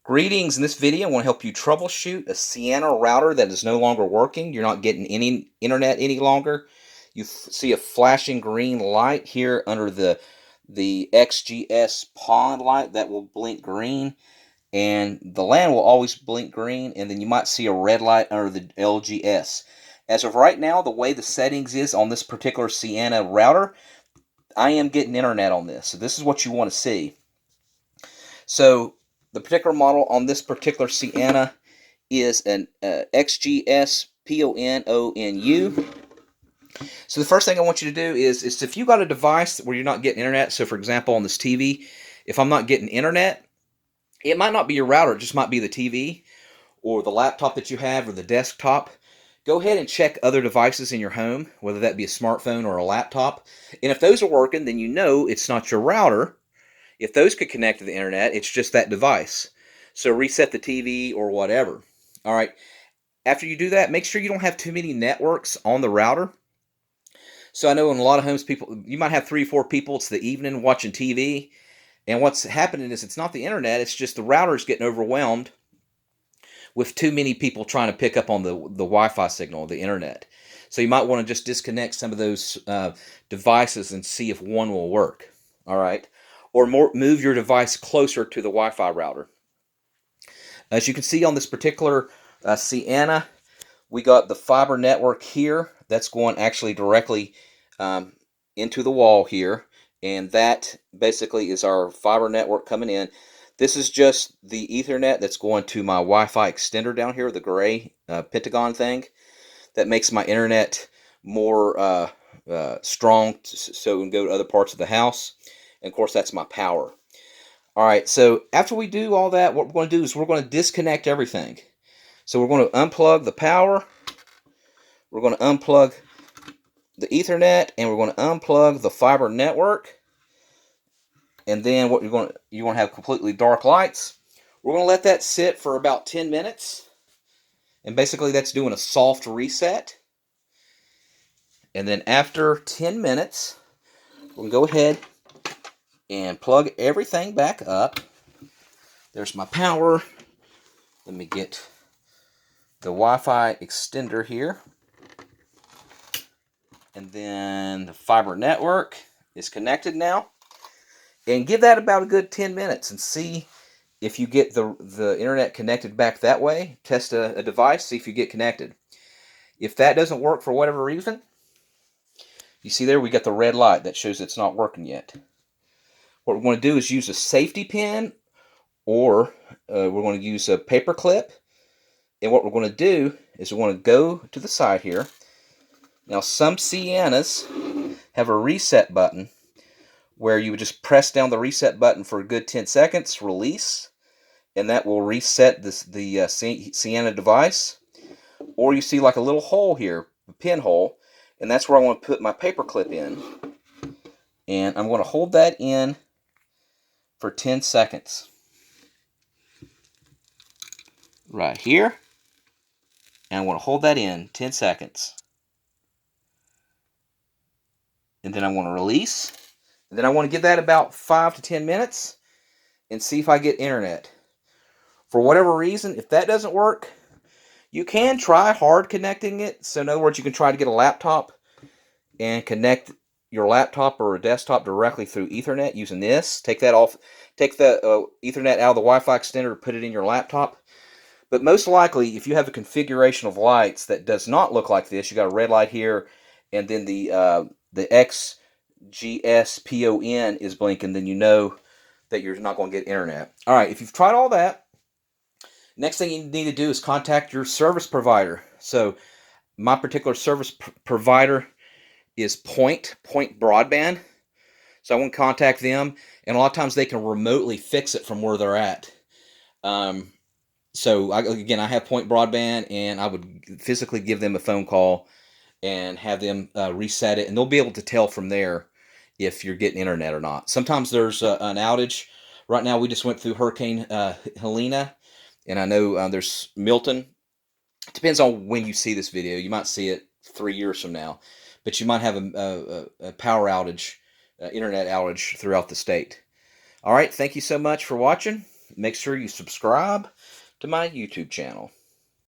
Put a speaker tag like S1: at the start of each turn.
S1: Greetings. In this video, I want to help you troubleshoot a Ciena router that is no longer working. You're not getting any internet any longer. You see a flashing green light here under the XGS-PON light that will blink green, and the LAN will always blink green, and then you might see a red light under the LGS. As of right now, the way the settings is on this particular Ciena router, I am getting internet on this. So this is what you want to see. So the particular model on this particular Ciena is an XGS-PON ONU. So the first thing I want you to do is if you got a device where you're not getting internet, so for example on this TV, if I'm not getting internet, it might not be your router, it just might be the TV or the laptop that you have or the desktop. Go ahead and check other devices in your home, whether that be a smartphone or a laptop. And if those are working, then you know it's not your router. If those could connect to the internet, it's just that device. So reset the TV or whatever. All right. After you do that, make sure you don't have too many networks on the router. So I know in a lot of homes, you might have 3 or 4 people. It's the evening watching TV. And what's happening is it's not the internet. It's just the router's getting overwhelmed with too many people trying to pick up on the Wi-Fi signal, the internet. So you might want to just disconnect some of those devices and see if one will work. All right. Or move your device closer to the Wi-Fi router. As you can see on this particular Ciena, we got the fiber network here. That's going actually directly into the wall here. And that basically is our fiber network coming in. This is just the Ethernet that's going to my Wi-Fi extender down here, the gray pentagon thing. That makes my internet more strong so it can go to other parts of the house. And of course, that's my power. All right, so after we do all that, what we're going to do is we're going to disconnect everything. So we're going to unplug the power. We're going to unplug the Ethernet, and we're going to unplug the fiber network. And then what you're going to have completely dark lights. We're going to let that sit for about 10 minutes. And basically, that's doing a soft reset. And then after 10 minutes, we're going to go ahead and plug everything back up. There's my power. Let me get the Wi-Fi extender here. And then the fiber network is connected now. And give that about a good 10 minutes and see if you get the internet connected back that way. Test a device, see if you get connected. If that doesn't work for whatever reason, you see there we got the red light that shows it's not working yet. What we're going to do is use a safety pin, or we're going to use a paper clip. And what we're going to do is we're going to go to the side here. Now, some Cienas have a reset button where you would just press down the reset button for a good 10 seconds, release, and that will reset the Ciena device. Or you see like a little hole here, a pinhole, and that's where I want to put my paper clip in. And I'm going to hold that in for 10 seconds. Right here. And I want to hold that in 10 seconds. And then I want to release. And then I want to give that about 5 to 10 minutes and see if I get internet. For whatever reason, if that doesn't work, you can try hard connecting it. So in other words, you can try to get a laptop and connect your laptop or a desktop directly through Ethernet using this. Take that off. Take the Ethernet out of the Wi-Fi extender, put it in your laptop. But most likely, if you have a configuration of lights that does not look like this, you got a red light here, and then the XGS-PON is blinking, then you know that you're not going to get internet. All right, if you've tried all that, next thing you need to do is contact your service provider. So my particular service provider is Point Broadband. So I want to contact them, and a lot of times they can remotely fix it from where they're at. So I have Point Broadband, and I would physically give them a phone call and have them reset it, and they'll be able to tell from there if you're getting internet or not. Sometimes there's an outage. Right now we just went through Hurricane Helena, and I know there's Milton. It depends on when you see this video. You might see it 3 years from now, but you might have a power outage, internet outage throughout the state. All right, thank you so much for watching. make sure you subscribe to my YouTube channel.